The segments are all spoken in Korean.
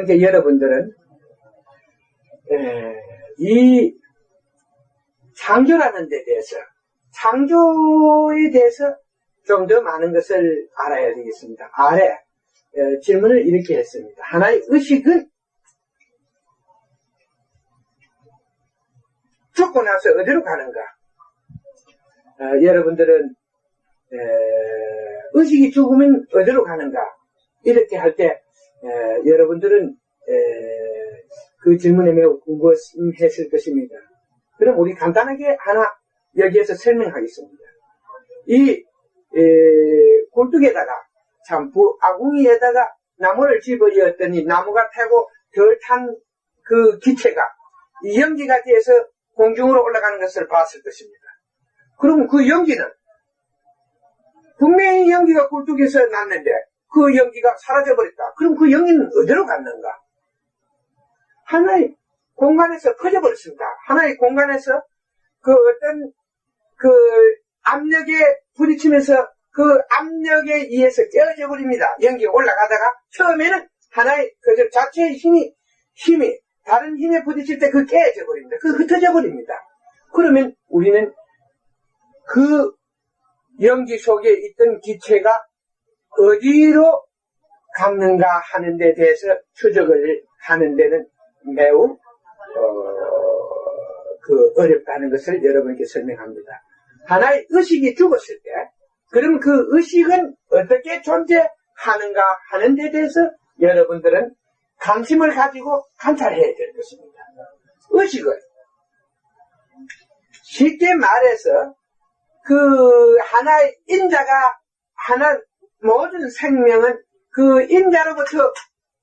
그러니까 여러분들은 이 창조라는 데 대해서, 창조에 대해서 좀 더 많은 것을 알아야 되겠습니다. 아래 질문을 이렇게 했습니다. 하나의 의식은 죽고 나서 어디로 가는가? 여러분들은 의식이 죽으면 어디로 가는가? 이렇게 할 때 여러분들은 그 질문에 매우 궁금했을 것입니다. 그럼 우리 간단하게 하나 여기에서 설명하겠습니다. 이 굴뚝에다가 참부 아궁이에다가 나무를 집어넣었더니 나무가 타고 덜 탄 그 기체가 이 연기가 돼서 공중으로 올라가는 것을 봤을 것입니다. 그럼 그 연기는 분명히 연기가 굴뚝에서 났는데 그 연기가 사라져버렸다. 그럼 그 연기는 어디로 갔는가? 하나의 공간에서 퍼져버렸습니다. 하나의 공간에서 그 어떤 그 압력에 부딪히면서 그 압력에 의해서 깨어져 버립니다. 연기가 올라가다가 처음에는 하나의 그 자체의 힘이 다른 힘에 부딪힐 때 그 깨어져 버립니다. 그 흩어져 버립니다. 그러면 우리는 그 연기 속에 있던 기체가 어디로 갔는가 하는 데 대해서 추적을 하는 데는 매우 어렵다는 것을 여러분께 설명합니다. 하나의 의식이 죽었을 때 그럼 그 의식은 어떻게 존재하는가 하는 데 대해서 여러분들은 관심을 가지고 관찰해야 될 것입니다. 의식은 쉽게 말해서 그 하나의 인자가 모든 생명은 그 인자로부터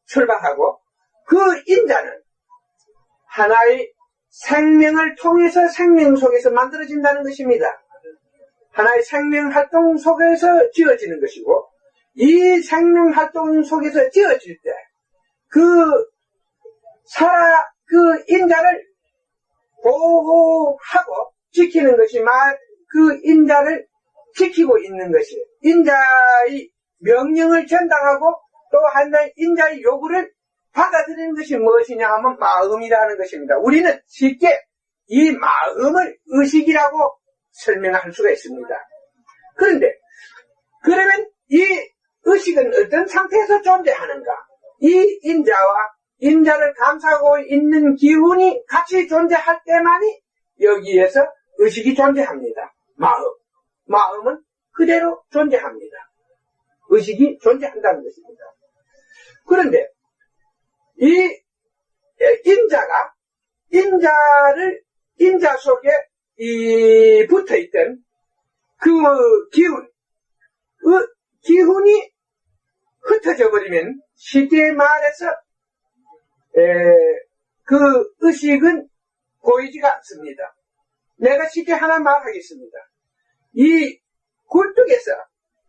출발하고 그 인자는 하나의 생명을 통해서 생명 속에서 만들어진다는 것입니다. 하나의 생명 활동 속에서 지어지는 것이고 이 생명 활동 속에서 지어질 때 그 인자를 보호하고 지키는 것이 그 인자를 지키고 있는 것이 인자의 명령을 전달하고 또 하나의 인자의 요구를 받아들이는 것이 무엇이냐 하면 마음이라는 것입니다. 우리는 쉽게 이 마음을 의식이라고 설명할 수가 있습니다. 그러면 이 의식은 어떤 상태에서 존재하는가? 이 인자를 감싸고 있는 기운이 같이 존재할 때만이 여기에서 의식이 존재합니다. 마음은 그대로 존재합니다. 의식이 존재한다는 것입니다. 그런데 이 인자 속에 붙어있던 그 기운이 흩어져 버리면 쉽게 말해서 그 의식은 보이지가 않습니다. 내가 쉽게 하나 말하겠습니다. 이 굴뚝에서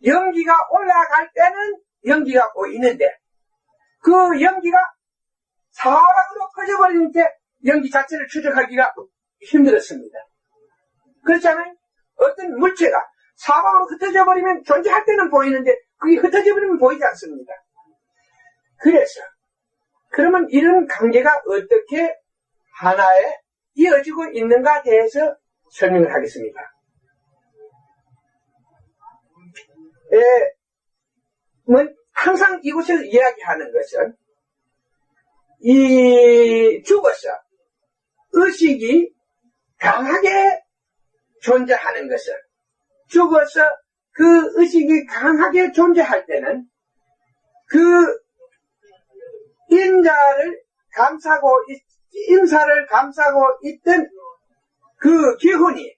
연기가 올라갈 때는 연기가 보이는데 그 연기가 사방으로 퍼져버리니까 연기 자체를 추적하기가 힘들었습니다. 그렇잖아요? 어떤 물체가 사방으로 흩어져 버리면 존재할 때는 보이는데 그게 흩어져 버리면 보이지 않습니다. 그러면 이런 관계가 어떻게 하나에 이어지고 있는가에 대해서 설명을 하겠습니다. 항상 이곳에서 이야기하는 것은 죽어서 의식이 강하게 존재하는 것은 죽어서 그 의식이 강하게 존재할 때는 그 인사를 감싸고 있던 그 기운이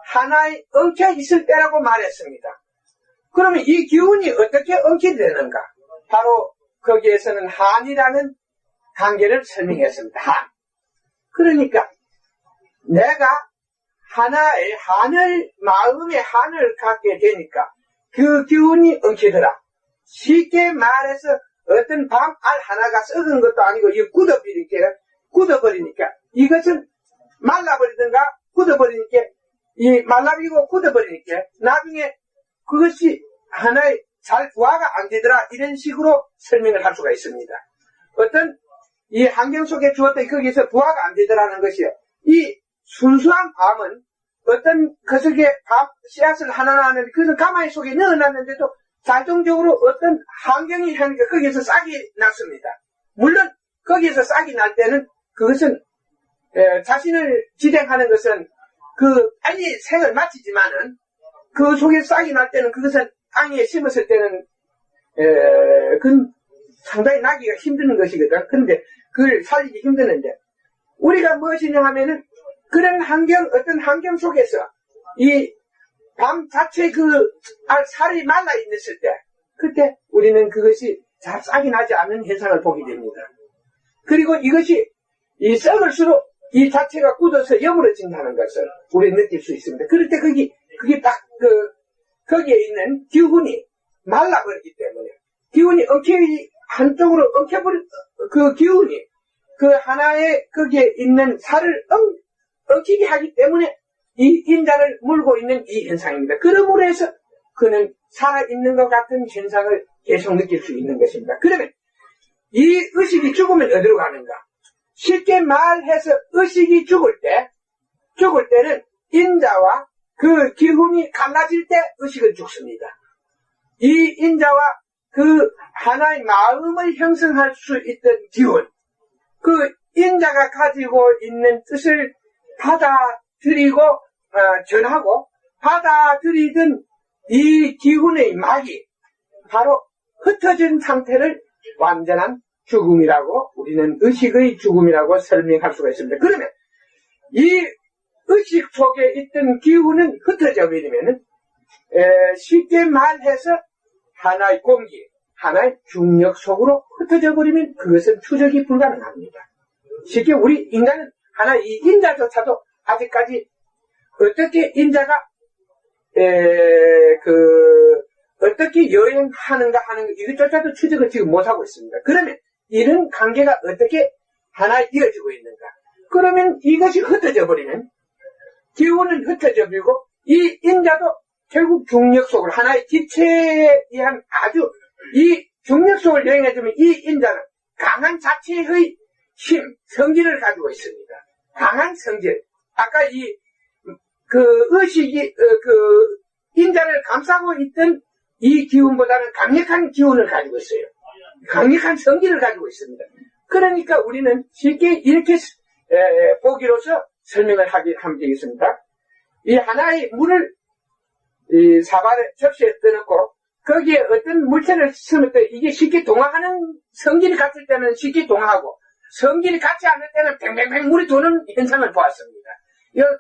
하나에 엉켜 있을 때라고 말했습니다. 그러면 이 기운이 어떻게 엉키게 되는가? 바로 거기에서는 한이라는 관계를 설명했습니다. 한. 그러니까 내가 하나의 마음의 한을 갖게 되니까 그 기운이 엉키더라. 쉽게 말해서 어떤 밤알 하나가 썩은 것도 아니고 이거 굳어버리니까 이것은 말라버리든가 굳어버리니까 말라버리고 굳어버리니까 나중에 그것이 하나의 잘 부화가 안 되더라 이런 식으로 설명을 할 수가 있습니다. 어떤 이 환경 속에 주었더니 거기서 부화가 안 되더라는 것이요. 이 순수한 밤은 어떤 것에게 씨앗을 하나 하는데 그것은 가마니 속에 넣어놨는데도 자동적으로 어떤 환경이 하니까 거기에서 싹이 났습니다. 물론 거기에서 싹이 날 때는 그것은 자신을 지탱하는 것은 빨리 생을 마치지만은 그 속에 싹이 날 때는 그것은 땅에 심었을 때는 그건 상당히 나기가 힘든 것이거든. 그런데 그걸 살리기 힘드는데 우리가 무엇이냐 하면은 그런 어떤 환경 속에서 이 밤 자체 살이 말라 있었을 때 그때 우리는 그것이 잘 싹이 나지 않는 현상을 보게 됩니다. 그리고 이것이 썩을수록 이 자체가 굳어서 여물어진다는 것을 우리는 느낄 수 있습니다. 그럴 때 그게 딱 거기에 있는 기운이 말라버리기 때문에 기운이 한쪽으로 엉켜버린 그 기운이 하나의 거기에 있는 살을 엉키게 하기 때문에 이 인자를 물고 있는 이 현상입니다. 그러므로 해서 그는 살아있는 것 같은 현상을 계속 느낄 수 있는 것입니다. 그러면 이 의식이 죽으면 어디로 가는가? 쉽게 말해서 의식이 죽을 때는 인자와 그 기운이 갈라질 때 의식은 죽습니다. 이 인자와 하나의 마음을 형성할 수 있던 기운, 인자가 가지고 있는 뜻을 받아들이고 전하고 받아들이던 이 기운의 막이 바로 흩어진 상태를 완전한 죽음이라고 우리는 의식의 죽음이라고 설명할 수가 있습니다. 그러면 이 의식 속에 있던 기운은 흩어져 버리면은 쉽게 말해서 하나의 공기, 하나의 중력 속으로 흩어져 버리면 그것은 추적이 불가능합니다. 쉽게 우리 인간은 하나의 이 인자조차도 아직까지 어떻게 인자가 어떻게 여행하는가 하는 이것조차도 추적을 지금 못하고 있습니다. 그러면 이런 관계가 어떻게 하나에 이어지고 있는가? 그러면 이것이 흩어져 버리면 기운은 흩어져 버리고 이 인자도 결국 중력 속으로 하나의 기체에 의한 아주 이 중력 속을 여행해주면 이 인자는 강한 자체의 힘, 성질을 가지고 있습니다. 강한 성질. 아까 의식이, 인자를 감싸고 있던 이 기운보다는 강력한 기운을 가지고 있어요. 강력한 성질을 가지고 있습니다. 그러니까 우리는 쉽게 이렇게, 보기로서 설명을 하면 되겠습니다. 이 하나의 물을, 사발에 접시에 떠놓고, 거기에 어떤 물체를 쓰면 또 이게 쉽게 동화하는 성질이 같을 때는 쉽게 동화하고, 성질이 같지 않을 때는 뱅뱅뱅 물이 도는 현상을 보았습니다.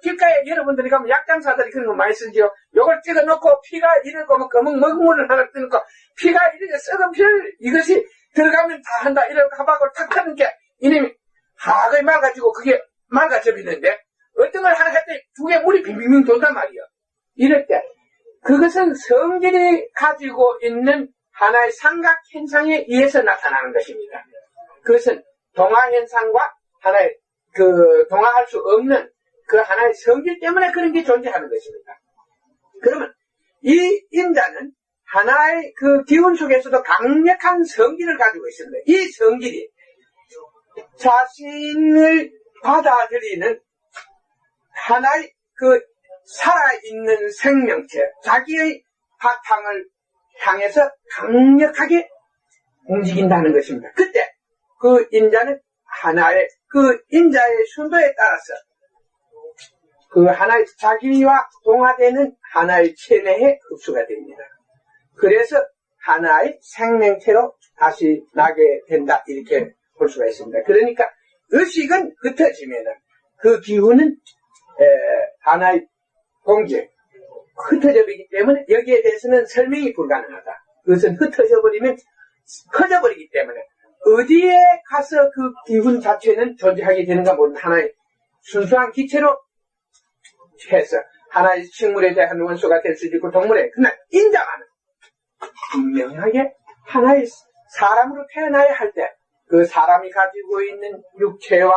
길가에 여러분들이 가면 약장사들이 그런 거 많이 쓰지요. 요걸 찍어놓고 피가 이러고 뭐 검은 먹물을 하나 뜨놓고 피가 이렇게 썩은 피를 이것이 들어가면 다 한다. 이러고 하박을 탁 하는 게 이놈이 하악을 맑아지고 그게 맑아져 버리는데 어떤 걸 하나 할 때 두 개 물이 빙빙빙 돈단 말이요. 이럴 때 그것은 성질이 가지고 있는 하나의 삼각 현상에 의해서 나타나는 것입니다. 그것은 동화현상과 하나의 동화할 수 없는 그 하나의 성질 때문에 그런 게 존재하는 것입니다. 그러면 이 인자는 하나의 그 기운 속에서도 강력한 성질을 가지고 있습니다. 이 성질이 자신을 받아들이는 하나의 살아있는 생명체, 자기의 바탕을 향해서 강력하게 움직인다는 것입니다. 그때 그 인자는 하나의 인자의 순도에 따라서 하나의 자기와 동화되는 하나의 체내에 흡수가 됩니다. 그래서 하나의 생명체로 다시 나게 된다 이렇게 볼 수가 있습니다. 그러니까 의식은 흩어지면은 그 기운은 하나의 공기 흩어져 버리기 때문에 여기에 대해서는 설명이 불가능하다. 그것은 흩어져 버리면 커져 버리기 때문에 어디에 가서 그 기운 자체는 존재하게 되는가 모르는 하나의 순수한 기체로 해서 하나의 식물에 대한 원소가 될 수도 있고 동물에 그러나 인자만은 분명하게 하나의 사람으로 태어나야 할 때 그 사람이 가지고 있는 육체와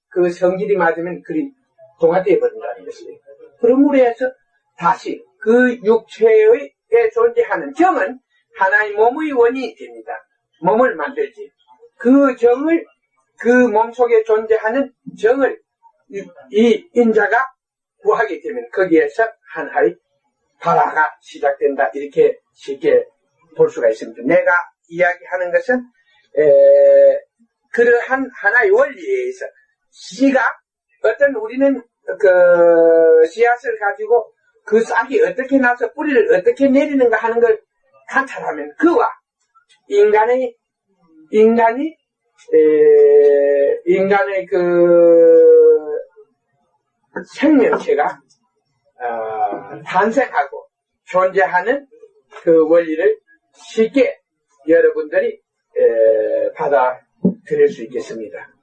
그 성질이 맞으면 그리 동화되어 버린다는 것입니다. 그러므로 해서 다시 그 육체에 존재하는 정은 하나의 몸의 원인이 됩니다. 몸을 만들지. 그 정을 그 몸속에 존재하는 정을 이 인자가 구하게 되면 거기에서 하나의 발화가 시작된다. 이렇게 쉽게 볼 수가 있습니다. 내가 이야기하는 것은 그러한 하나의 원리에 의해서 씨가 어떤 우리는 그 씨앗을 가지고 그 싹이 어떻게 나서 뿌리를 어떻게 내리는가 하는 걸 관찰하면 그와 인간의 그 생명체가 탄생하고 존재하는 그 원리를 쉽게 여러분들이 받아들일 수 있겠습니다.